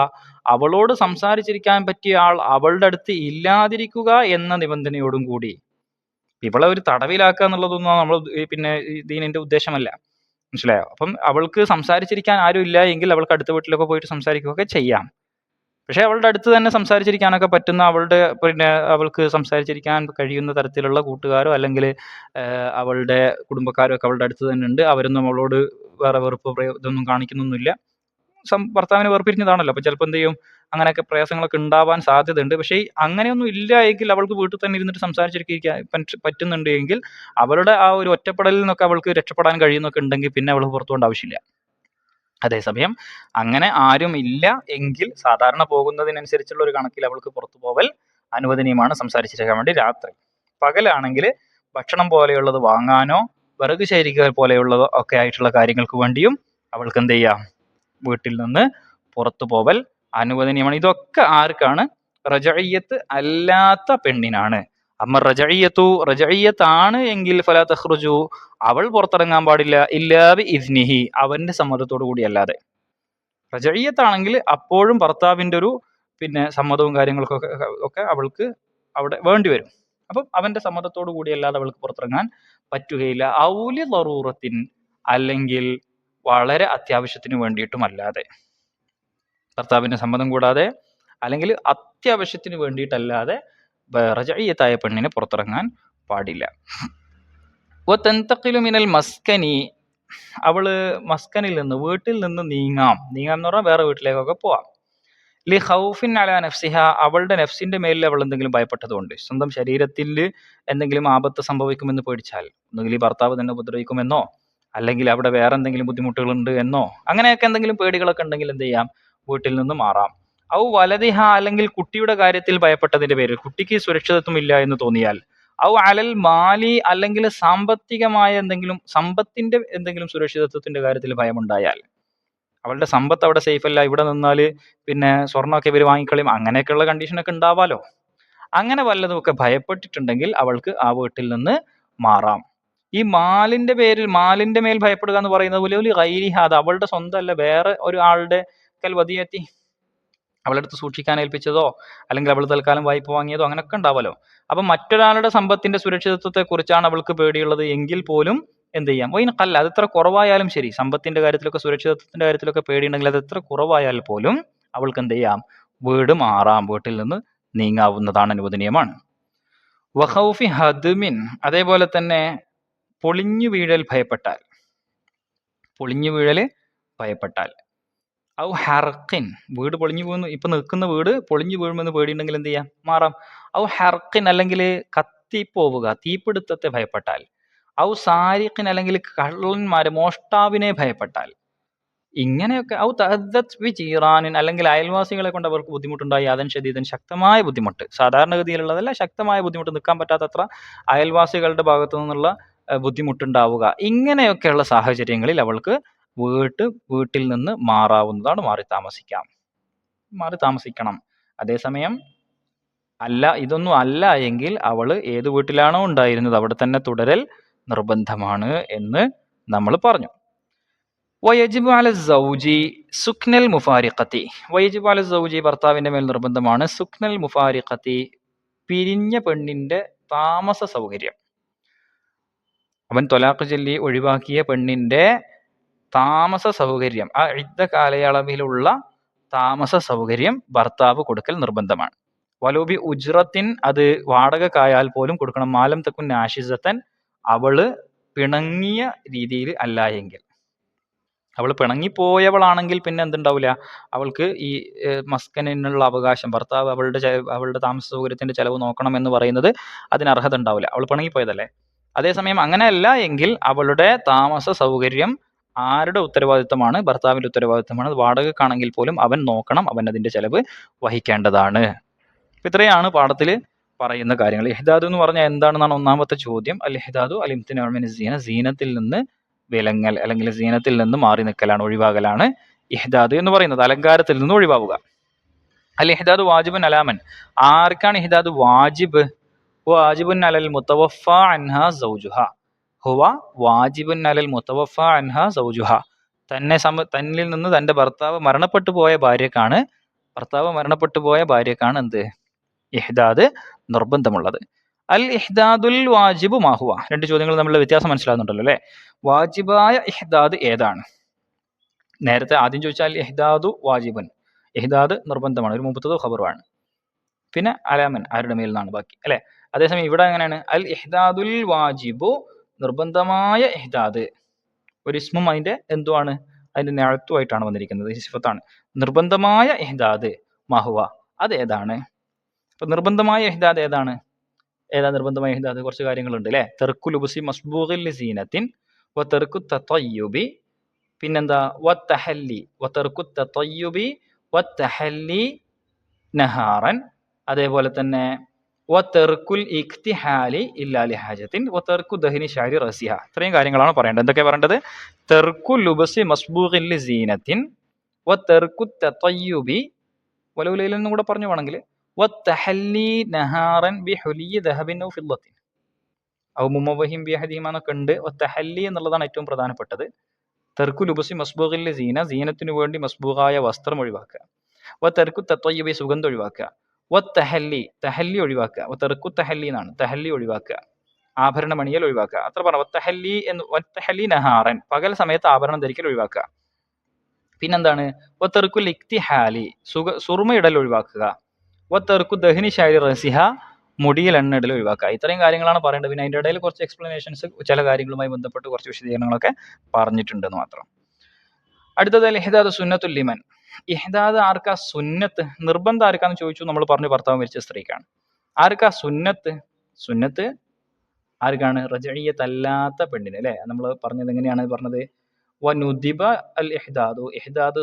അവളോട് സംസാരിച്ചിരിക്കാൻ പറ്റിയ ആൾ അവളുടെ അടുത്ത് ഇല്ലാതിരിക്കുക എന്ന നിബന്ധനയോടും കൂടി. ഇവളെ ഒരു തടവിലാക്കുക എന്നുള്ളതൊന്നും നമ്മൾ പിന്നെ ദീനിന്റെ ഉദ്ദേശമല്ല, മനസ്സിലായോ. അപ്പം അവൾക്ക് സംസാരിച്ചിരിക്കാൻ ആരും ഇല്ല എങ്കിൽ അവൾക്ക് അടുത്ത വീട്ടിലൊക്കെ പോയിട്ട് സംസാരിക്കുകയൊക്കെ ചെയ്യാം. പക്ഷെ അവളുടെ അടുത്ത് തന്നെ സംസാരിച്ചിരിക്കാനൊക്കെ പറ്റുന്ന, അവളുടെ പിന്നെ അവൾക്ക് സംസാരിച്ചിരിക്കാൻ കഴിയുന്ന തരത്തിലുള്ള കൂട്ടുകാരോ അല്ലെങ്കിൽ അവളുടെ കുടുംബക്കാരോ ഒക്കെ അവളുടെ അടുത്ത് തന്നെ ഉണ്ട്, അവരൊന്നും അവളോട് വേറെ വെറുപ്പ് ഇതൊന്നും കാണിക്കുന്നൊന്നുമില്ല. ഭർത്താവിന് വേർപിരിഞ്ഞതാണല്ലോ, അപ്പോൾ ചിലപ്പോൾ എന്ത് ചെയ്യും, അങ്ങനെയൊക്കെ പ്രയാസങ്ങളൊക്കെ ഉണ്ടാവാൻ സാധ്യതയുണ്ട്. പക്ഷേ അങ്ങനെയൊന്നും ഇല്ല എങ്കിൽ, അവൾക്ക് വീട്ടിൽ തന്നെ ഇരുന്നിട്ട് സംസാരിച്ചിരിക്കാൻ പറ്റുന്നുണ്ട് എങ്കിൽ, അവളുടെ ആ ഒരു ഒറ്റപ്പെടലിൽ നിന്നൊക്കെ അവൾക്ക് രക്ഷപ്പെടാൻ കഴിയുന്നൊക്കെ ഉണ്ടെങ്കിൽ പിന്നെ അവൾക്ക് പുറത്തു പോകേണ്ട ആവശ്യമില്ല. അതേസമയം അങ്ങനെ ആരും ഇല്ല എങ്കിൽ സാധാരണ പോകുന്നതിനനുസരിച്ചുള്ള ഒരു കണക്കിൽ അവൾക്ക് പുറത്തു പോവൽ അനുവദനീയമാണ്, സംസാരിച്ചിരിക്കാൻ വേണ്ടി രാത്രി. പകലാണെങ്കിൽ ഭക്ഷണം പോലെയുള്ളത് വാങ്ങാനോ വിറക് ശേഖരിക്കുക പോലെയുള്ളതോ ഒക്കെ ആയിട്ടുള്ള കാര്യങ്ങൾക്ക് വേണ്ടിയും അവൾക്ക് എന്ത് ചെയ്യാം, വീട്ടിൽ നിന്ന് പുറത്തു പോവൽ അനുവദനീയമാണ്. ഇതൊക്കെ ആർക്കാണ്? റജഇയ്യത്ത് അല്ലാത്ത പെണ്ണിനാണ്. അമ്മ റജഇയ്യത്താണ് എങ്കിൽ ഫലാ തഖ്റുജു, അവൾ പുറത്തിറങ്ങാൻ പാടില്ല ഇല്ലാ ബി ഇസ്നിഹി, അവന്റെ സമ്മതത്തോടു കൂടി അല്ലാതെ. റജഇയ്യത്താണെങ്കിൽ അപ്പോഴും ഭർത്താവിന്റെ ഒരു സമ്മതവും കാര്യങ്ങൾക്കൊക്കെ ഒക്കെ അവൾക്ക് അവിടെ വേണ്ടി വരും. അപ്പം അവന്റെ സമ്മതത്തോടു കൂടി അല്ലാതെ അവൾക്ക് പുറത്തിറങ്ങാൻ പറ്റുകയില്ല. ഔലി ദറൂറത്തിൻ, അല്ലെങ്കിൽ വളരെ അത്യാവശ്യത്തിന് വേണ്ടിയിട്ടും അല്ലാതെ, ഭർത്താവിന്റെ സമ്മതം കൂടാതെ അല്ലെങ്കിൽ അത്യാവശ്യത്തിന് വേണ്ടിയിട്ടല്ലാതെ റജഇയ്യത്തായ പെണ്ണിനെ പുറത്തിറങ്ങാൻ പാടില്ല. വതന്തഖിലു മിനൽ മസ്കനി, അവള് മസ്കനിൽ നിന്ന്, വീട്ടിൽ നിന്ന് നീങ്ങാം എന്ന് പറഞ്ഞാൽ വേറെ വീട്ടിലേക്കൊക്കെ പോവാം. ലി ഖൗഫിൻ അലാ നഫ്സിഹ, അവളുടെ നഫ്സിന്റെ മേലിൽ അവൾ എന്തെങ്കിലും ഭയപ്പെട്ടതുകൊണ്ട്, സ്വന്തം ശരീരത്തിൽ എന്തെങ്കിലും ആപത്ത് സംഭവിക്കുമെന്ന് പേടിച്ചാൽ, ഒന്നുകിൽ ഈ ഭർത്താവ് തന്നെ ഉപദ്രവിക്കുമെന്നോ അല്ലെങ്കിൽ അവിടെ വേറെ എന്തെങ്കിലും ബുദ്ധിമുട്ടുകളുണ്ട് എന്നോ അങ്ങനെയൊക്കെ എന്തെങ്കിലും പേടികളൊക്കെ ഉണ്ടെങ്കിൽ എന്ത് ചെയ്യാം, വീട്ടിൽ നിന്ന് മാറാം. ഔ വലദിഹ, അല്ലെങ്കിൽ കുട്ടിയുടെ കാര്യത്തിൽ ഭയപ്പെട്ടതിന്റെ പേരിൽ കുട്ടിക്ക് സുരക്ഷിതത്വം ഇല്ല എന്ന് തോന്നിയാൽ, ഔ അലൽ മാലി, അല്ലെങ്കിൽ സാമ്പത്തികമായ എന്തെങ്കിലും സമ്പത്തിന്റെ എന്തെങ്കിലും സുരക്ഷിതത്വത്തിന്റെ കാര്യത്തിൽ ഭയമുണ്ടായാൽ, അവളുടെ സമ്പത്ത് അവിടെ സേഫ് അല്ല, ഇവിടെ നിന്നാൽ സ്വർണ്ണമൊക്കെ ഇവർ വാങ്ങിക്കളയും, അങ്ങനെയൊക്കെയുള്ള കണ്ടീഷനൊക്കെ ഉണ്ടാവാലോ. അങ്ങനെ വല്ലതുമൊക്കെ ഭയപ്പെട്ടിട്ടുണ്ടെങ്കിൽ അവൾക്ക് ആ വീട്ടിൽ നിന്ന് മാറാം. ഈ മാലിന്റെ മേൽ ഭയപ്പെടുക എന്ന് പറയുന്നത് പോലെ ഗൈരിഹ, അത് അവളുടെ സ്വന്തം അല്ല, വേറെ ഒരു ആളുടെ വദിയത്തി, അവളുടെ അടുത്ത് സൂക്ഷിക്കാൻ ഏൽപ്പിച്ചതോ അല്ലെങ്കിൽ അവൾ തൽക്കാലം വായ്പ വാങ്ങിയതോ അങ്ങനെയൊക്കെ ഉണ്ടാവല്ലോ. അപ്പൊ മറ്റൊരാളുടെ സമ്പത്തിന്റെ സുരക്ഷിതത്വത്തെ കുറിച്ചാണ് അവൾക്ക് പേടിയുള്ളത് എങ്കിൽ പോലും എന്ത് ചെയ്യാം, കല്ല, അത് എത്ര കുറവായാലും ശരി, സമ്പത്തിന്റെ കാര്യത്തിലൊക്കെ സുരക്ഷിതത്വത്തിന്റെ കാര്യത്തിലൊക്കെ പേടിയുണ്ടെങ്കിൽ അത് എത്ര കുറവായാൽ പോലും അവൾക്ക് എന്ത് ചെയ്യാം, വീട് മാറാം, വീട്ടിൽ നിന്ന് നീങ്ങാവുന്നതാണ്, അനുവദനീയമാണ്. വഖൗഫി ഹദ്മിൻ, അതേപോലെ തന്നെ പൊളിഞ്ഞു വീഴൽ ഭയപ്പെട്ടാൽ, ഔ ഹർക്കിൻ, വീട് പൊളിഞ്ഞു പോകുന്നു, ഇപ്പൊ നിൽക്കുന്ന വീട് പൊളിഞ്ഞു വീഴുമെന്ന് പേടിയുണ്ടെങ്കിൽ എന്ത് ചെയ്യാം, മാറാം. ഔ ഹർക്കിൻ, അല്ലെങ്കിൽ കത്തിപ്പോവുക, തീപിടുത്തത്തെ ഭയപ്പെട്ടാൽ. ഔ സാരിഖിൻ, അല്ലെങ്കിൽ കള്ളന്മാരെ, മോഷ്ടാവിനെ ഭയപ്പെട്ടാൽ. ഇങ്ങനെയൊക്കെ. ഔ തഅദ്ദത് ബി ജീറാനിൻ, അല്ലെങ്കിൽ അയൽവാസികളെ കൊണ്ട് അവർക്ക് ബുദ്ധിമുട്ടുണ്ടായി, അതൻ ശദീദൻ, ശക്തമായ ബുദ്ധിമുട്ട്, സാധാരണഗതിയിലുള്ളതല്ല, ശക്തമായ ബുദ്ധിമുട്ട്, നിൽക്കാൻ പറ്റാത്തത്ര അയൽവാസികളുടെ ഭാഗത്തു നിന്നുള്ള ബുദ്ധിമുട്ടുണ്ടാവുക. ഇങ്ങനെയൊക്കെയുള്ള സാഹചര്യങ്ങളിൽ അവൾക്ക് വീട്ടിൽ നിന്ന് മാറാവുന്നതാണ്, മാറി താമസിക്കണം. അതേസമയം ഇതൊന്നും അല്ല എങ്കിൽ അവള് ഏത് വീട്ടിലാണോ ഉണ്ടായിരുന്നത് അവിടെ തന്നെ തുടരൽ നിർബന്ധമാണ് എന്ന് നമ്മൾ പറഞ്ഞു. വയജിബു അല സൗജി സുക്നൽ മുഫാരിഖത്തി, വയജിബു അല സൗജി, ഭർത്താവിന്റെ മേൽ നിർബന്ധമാണ്, സുക്നൽ മുഫാരിഖത്തി, പിരിഞ്ഞ പെണ്ണിന്റെ താമസ സൗകര്യം. അവൻ ത്വലാഖ് ചൊല്ലി ഒഴിവാക്കിയ പെണ്ണിന്റെ താമസ സൗകര്യം, ആ ഇദ്ദ കാലയളവിലുള്ള താമസ സൗകര്യം ഭർത്താവ് കൊടുക്കൽ നിർബന്ധമാണ്. വലോബി ഉജ്റത്തിൻ, അത് വാടകക്കായാൽ പോലും കൊടുക്കണം. മാലം തക്കുൻ നാഷിസത്തൻ, അവള് പിണങ്ങിയ രീതിയിൽ അല്ല എങ്കിൽ, അവൾ പിണങ്ങിപ്പോയവളാണെങ്കിൽ പിന്നെ എന്തുണ്ടാവില്ല, അവൾക്ക് ഈ മസ്കനിനുള്ള അവകാശം, ഭർത്താവ് അവളുടെ താമസ സൗകര്യത്തിന്റെ ചെലവ് നോക്കണം എന്ന് പറയുന്നത് അതിന് അർഹത ഉണ്ടാവില്ല, അവൾ പിണങ്ങിപ്പോയതല്ലേ. അതേസമയം അങ്ങനെയല്ല എങ്കിൽ അവളുടെ താമസ സൗകര്യം ആരുടെ ഉത്തരവാദിത്തമാണ്? ഭർത്താവിന്റെ ഉത്തരവാദിത്തമാണ്. അത് വാടകക്കാണെങ്കിൽ പോലും അവൻ നോക്കണം, അവൻ അതിന്റെ ചെലവ് വഹിക്കേണ്ടതാണ്. ഇത്രയാണ് പാഠത്തിൽ പറയുന്ന കാര്യങ്ങൾ. ഇഹ്ദാദ് എന്ന് പറഞ്ഞാൽ എന്താണെന്നാണ് ഒന്നാമത്തെ ചോദ്യം. അൽ ഇഹ്ദാദു അൽ ഇംതിനാഉ മിന സീന, സീനത്തിൽ നിന്ന് വിലങ്ങൽ അല്ലെങ്കിൽ സീനത്തിൽ നിന്ന് മാറി നിൽക്കലാണ്, ഒഴിവാകലാണ് ഇഹ്ദാദ് എന്ന് പറയുന്നത്, അലങ്കാരത്തിൽ നിന്ന് ഒഴിവാവുക. അൽ ഇഹ്ദാദു വാജിബുൻ അലാമൻ, ആർക്കാണ് ഇഹ്ദാദ് വാജിബ്? വാജിബുൻ അലൽ മുതവഫ അൻഹാ സൗജുഹ, ഹുവ വാജിബുൻ അലൽ മുതവഫ അൻഹാ സൗജുഹ, തന്നിൽ നിന്ന് തന്റെ ഭർത്താവ് മരണപ്പെട്ടു പോയ ഭാര്യക്കാണ് എന്ത്? ഇഹ്ദാദ് നിർബന്ധമുള്ളത്. അൽ ഇഹ്ദാദുൽ വാജിബു മാഹുവ, രണ്ട് ചോദ്യങ്ങൾ തമ്മിലുള്ള വ്യത്യാസം മനസ്സിലാകുന്നുണ്ടല്ലോ അല്ലെ. വാജിബായ ഇഹ്ദാദ് ഏതാണ്? നേരത്തെ ആദ്യം ചോദിച്ചാൽ ഇഹ്ദാദു വാജിബൻ, ഇഹ്ദാദ് നിർബന്ധമാണ്, ഒരു മുമ്പത്തത് ഖബറുമാണ്. പിന്നെ അലാമൻ, ആരുടെ മേൽ നിന്നാണ് ബാക്കി അല്ലെ. അതേസമയം ഇവിടെ എങ്ങനെയാണ്? അൽ ഇഹ്ദാദുൽ വാജിബു, നിർബന്ധമായ ഇഹ്ദാദ്, ഒരു ഇസ്മും അതിന്റെ എന്തുവാണ്? അതിന്റെ നിഅത്തുമായിട്ടാണ് വന്നിരിക്കുന്നത്, സിഫത്താണ്. നിർബന്ധമായ ഇഹ്ദാദ് മാഹുവ, അത് ഏതാണ്? അപ്പൊ നിർബന്ധമായ ഇഹ്ദാദ് ഏതാണ്? നിർബന്ധമായ ഇഹ്ദാദ്? കുറച്ച് കാര്യങ്ങളുണ്ട് അല്ലെ. തെർക്കു ലുബ്സി മസ്ബൂഗിൻ ലിസീനത്തിൻ വ തെർക്കു തതയ്യുബി, പിന്നെന്താ? വത്തഹല്ലി, വതർക്കു തതയ്യുബി വത്തഹല്ലി നഹാറൻ, അതേപോലെ തന്നെ വതർക്കുൽ ഇക്തിഹാലി ഇല്ലാ ലിഹാജത്തിൻ വതർക്കു ദഹ്നി ശഅരി റസിഹ. ഇത്രയും കാര്യങ്ങളാണ് പറയേണ്ടത്. എന്തൊക്കെയാണ് പറയേണ്ടത്? തർക്കു ലുബ്സി മസ്ബൂഗിൻ ലിസീനത്തിൻ വതർക്കു തതയ്യുബി വലൗ ലൈലൻ എന്നും കൂടെ പറഞ്ഞു വേണമെങ്കിൽ വതഹല്ലി നഹാറൻ ബിഹുലിയി ദഹബിൻ ഔ ഫിദ്ദത്തിൻ ഔ മുമവഹിം ബിഹദിഹിമ എന്നൊക്കെ ഉണ്ട്. വതഹല്ലി എന്നുള്ളതാണ് ഏറ്റവും പ്രധാനപ്പെട്ടത്. തർക്കു ലുബ്സി മസ്ബൂഗിൻ ലിസീന, സീനത്തിനു വേണ്ടി മസ്ബൂഗായ വസ്ത്രം ഒഴിവാക്കുക. വതർക്കു തതയ്യുബി, സുഗന്ധം ഒഴിവാക്കുക. വത്തഹല്ലി, തഹല്ലി ഒഴിവാക്കുക. വതർക്കു തഹല്ലി എന്നാണ്, തഹല്ലി ഒഴിവാക്കുക, ആഭരണം അണിയൽ ഒഴിവാക്കുക. അത്ര പറഞ്ഞു. വത്തഹല്ലി നഹാറൻ, പകൽ സമയത്ത് ആഭരണം ധരിക്കൽ ഒഴിവാക്കുക. പിന്നെന്താണ്? വതർക്കുൽ ഇക്തിഹാലി, സുറുമയിടൽ ഒഴിവാക്കുക. വതർക്കു ദഹ്നി ശഅരി റസിഹ, മുടിയിൽ എണ്ണ ഇടൽ ഒഴിവാക്കുക. ഇത്രയും കാര്യങ്ങളാണ് പറയേണ്ടത്. പിന്നെ അതിൻ്റെ ഇടയിൽ കുറച്ച് എക്സ്പ്ലനേഷൻസ് ചില കാര്യങ്ങളുമായി ബന്ധപ്പെട്ട് കുറച്ച് വിശദീകരണങ്ങളൊക്കെ പറഞ്ഞിട്ടുണ്ടെന്ന് മാത്രം. അടുത്തത് ഇഹ്ദാദു സുന്നത്തുൽ ലിമൻ. ഇഹ്ദാദ് ആർക്കാ സുന്നത്ത്? നിർബന്ധം ആർക്കാന്ന് ചോദിച്ചു. നമ്മൾ പറഞ്ഞു ഭർത്താവ് മരിച്ച സ്ത്രീക്കാണ്. ആർക്കാ സുന്നത്ത്? സുന്നത്ത് ആർക്കാണ്? റജഇയ്യത്ത് അല്ലാത്ത പെണ്ണിന് അല്ലേ? നമ്മൾ പറഞ്ഞത് എങ്ങനെയാണ് പറഞ്ഞത്? വനുദിബ അൽ ഇഹ്ദാദു, ഇഹ്ദാദ്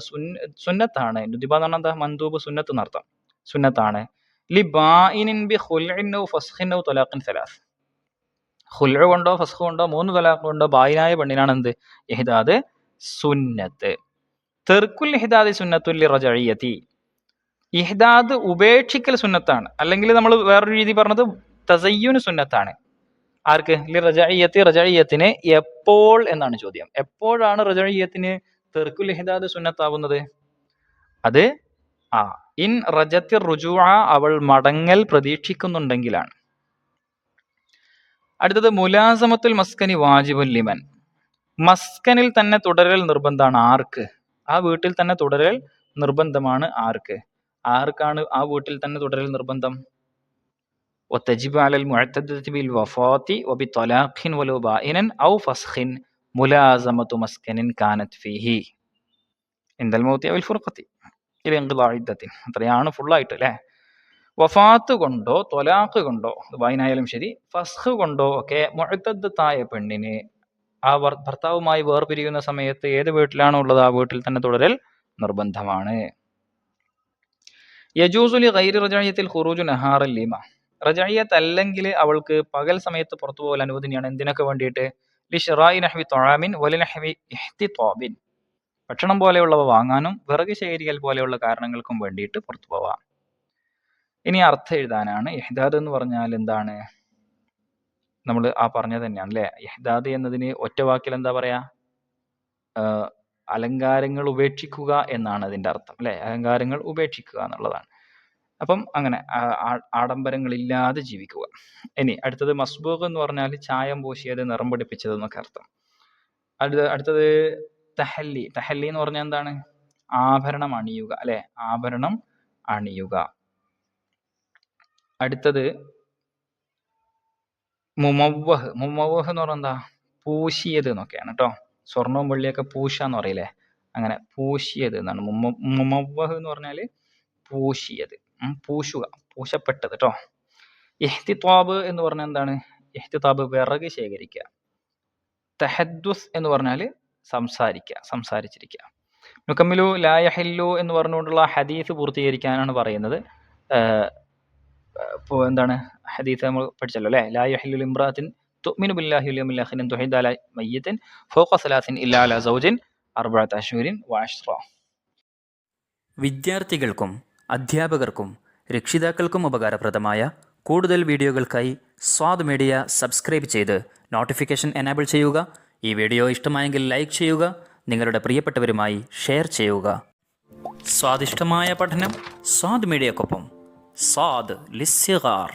സുന്നത്താണ്. നുദിബ എന്ന് പറഞ്ഞാൽ എന്താ? മന്ദൂബ്, സുന്നത്ത് എന്നർത്ഥം. സുന്നത്താണ്. ലിബാഇനിൻ ബി ഖുൽഇൻ ഔ ഫസ്ഖിൻ ഔ തലാഖിൻ സലാസ്. ഖുൽഉ കൊണ്ടോ ഫസ്ഖ് കൊണ്ടോ 3 തലാഖ് കൊണ്ടോ ബായിനായ പെണ്ണിനാണ് എന്ത്? ഇഹ്ദാദ് സുന്നത്ത്. തെർക്കുൽ ഇഹ്ദാദി സുന്നത്തുൽ ലിറജഇയ്യതി, ഇഹ്ദാദ് ഉപേക്ഷിക്കൽ സുന്നത്താണ്. അല്ലെങ്കിൽ നമ്മൾ വേറൊരു രീതി പറഞ്ഞത് തസയ്യുന് സുന്നത്താണ്. ആർക്ക്? ലിറജഇയ്യതി, റജഇയ്യത്തിന് എപ്പോൾ എന്നാണ് ചോദ്യം. എപ്പോഴാണ് റജഇയ്യത്തിന് തെർക്കുൽ ഇഹ്ദാദ് സുന്നത്താവുന്നത്? അത് ഇൻ റജത്തി റുജുഅ, അവൾ മടങ്ങൽ പ്രതീക്ഷിക്കുന്നുണ്ടെങ്കിലാണ്. അടുത്തത് മുലാസമത്തുൽ മസ്കനി വാജിബുൽ ലിമൻ. മസ്കനിൽ തന്നെ തുടരൽ നിർബന്ധമാണ്. ആർക്ക്? ആ വീട്ടിൽ തന്നെ തുടരൽ നിർബന്ധമാണ്. ആർക്ക്? ആർക്കാണ് ആ വീട്ടിൽ തന്നെ തുടരൽ നിർബന്ധം? വതജിബു അലൽ മുഅ്തദതി ബിൽ വഫാത്തി വബിത്വലാഖിൻ വലൗ ബാഇനൻ ഔ ഫസ്ഖിൻ മുലാസമത്തു മസ്കനിൻ കാനത് ഫീഹി ഇൻദൽ മൗതി അവൽ ഫുർഖത്തി ഇല ഇൻഖിളാഇ ഇദ്ദത്തിൻ. അത്രയാണ് ഫുള്ളായിട്ട് അല്ലേ? വഫാത്ത് കൊണ്ടോ ത്വലാഖ് കൊണ്ടോ, ബായിനായാലും ശരി, ഫസ്ഖ് കൊണ്ടോ ഒക്കെ മുഅ്തദത്തായ പെണ്ണിന് ആ ഭർത്താവുമായി വേർപിരിയുന്ന സമയത്ത് ഏത് വീട്ടിലാണോ ഉള്ളത് ആ വീട്ടിൽ തന്നെ തുടരൽ നിർബന്ധമാണ്. യജൂസു ലി ഗൈരി റജഇയ്യത്തിൽ ഖുറൂജു നഹാറൽ ലിമ. റജഇയ്യത്ത് അല്ലെങ്കിൽ അവൾക്ക് പകൽ സമയത്ത് പുറത്തു പോകൽ അനുവദനീയാണ്. എന്തിനൊക്കെ വേണ്ടിയിട്ട്? ലിശ്റാഇ നഹ്വി ത്വആമിൻ വലിനഹ്വി ഇഹ്തിതാബിൻ, ഭക്ഷണം പോലെയുള്ളവ വാങ്ങാനും വിറക് ശേഖരിക്കൽ പോലെയുള്ള കാരണങ്ങൾക്കും വേണ്ടിയിട്ട് പുറത്തു പോവാം. ഇനി അർത്ഥം എഴുതാനാണ്. ഇഹ്ദാദ് എന്ന് പറഞ്ഞാൽ എന്താണ്? നമ്മൾ ആ പറഞ്ഞത് തന്നെയാണ് അല്ലേ? ഇഹ്ദാദ് എന്നതിന് ഒറ്റ വാക്കിൽ എന്താ പറയാ? അലങ്കാരങ്ങൾ ഉപേക്ഷിക്കുക എന്നാണ് അതിൻ്റെ അർത്ഥം അല്ലേ? അലങ്കാരങ്ങൾ ഉപേക്ഷിക്കുക എന്നുള്ളതാണ്. അപ്പം അങ്ങനെ ആഡംബരങ്ങളില്ലാതെ ജീവിക്കുക. ഇനി അടുത്തത് മസ്ബൂഖ് എന്ന് പറഞ്ഞാൽ ചായം പൂശിയത്, നിറം പിടിപ്പിച്ചത് എന്നൊക്കെ അർത്ഥം. അടുത്തത് തഹല്ലി. തഹല്ലി എന്ന് പറഞ്ഞാൽ എന്താണ്? ആഭരണം അണിയുക അല്ലെ? ആഭരണം അണിയുക. അടുത്തത് മുമവ്വഹ്. മുമവ്വഹ് എന്ന് പറഞ്ഞാൽ എന്താ? പൂശിയത് എന്നൊക്കെയാണ് കേട്ടോ. സ്വർണവും വെള്ളിയൊക്കെ പൂശാന്ന് പറയില്ലേ? അങ്ങനെ പൂശിയത് എന്നാണ് മുമവ്വഹ് എന്ന് പറഞ്ഞാൽ പൂശിയത്, പൂശുക, പൂശപ്പെട്ടത് കേട്ടോ. ഇഹ്തിതാബ് എന്ന് പറഞ്ഞാൽ എന്താണ്? ഇഹ്തിതാബ് വിറക് ശേഖരിക്കുക. തഹദ്ദുസ് എന്ന് പറഞ്ഞാൽ സംസാരിക്കുക, സംസാരിച്ചിരിക്കുക. നുക്കമ്മിലു ലാ യഹില്ലു എന്ന് പറഞ്ഞുകൊണ്ടുള്ള ഹദീസ് പൂർത്തീകരിക്കാനാണ് പറയുന്നത്. ഇപ്പോൾ എന്താണ് ഹദീസ് നമ്മൾ പഠിച്ചല്ലോ അല്ലേ? ലാ യഹില്ലു ഇംറാത്തിൻ തുഅ്മിനു ബില്ലാഹി വൽ യൗമിൽ ആഖിർ അൻ തുഹിദ്ദ അലാ മയ്യിത്തിൻ ഫൗഖ സലാസിൻ ഇല്ലാ അലാ സൗജിൻ അർബഅത അശ്ഹുരിൻ വഅശ്റ. വിദ്യാർത്ഥികൾക്കും അധ്യാപകർക്കും രക്ഷിതാക്കൾക്കും ഉപകാരപ്രദമായ കൂടുതൽ വീഡിയോകൾക്കായി സ്വാദ് മീഡിയ സബ്സ്ക്രൈബ് ചെയ്ത് നോട്ടിഫിക്കേഷൻ എനേബിൾ ചെയ്യുക. ഈ വീഡിയോ ഇഷ്ടമായെങ്കിൽ ലൈക്ക് ചെയ്യുക, നിങ്ങളുടെ പ്രിയപ്പെട്ടവരുമായി ഷെയർ ചെയ്യുക. സ്വാദിഷ്ടമായ പഠനം സ്വാദ് മീഡിയക്കൊപ്പം. സ്വാദ് ലിസ്സിഗാർ.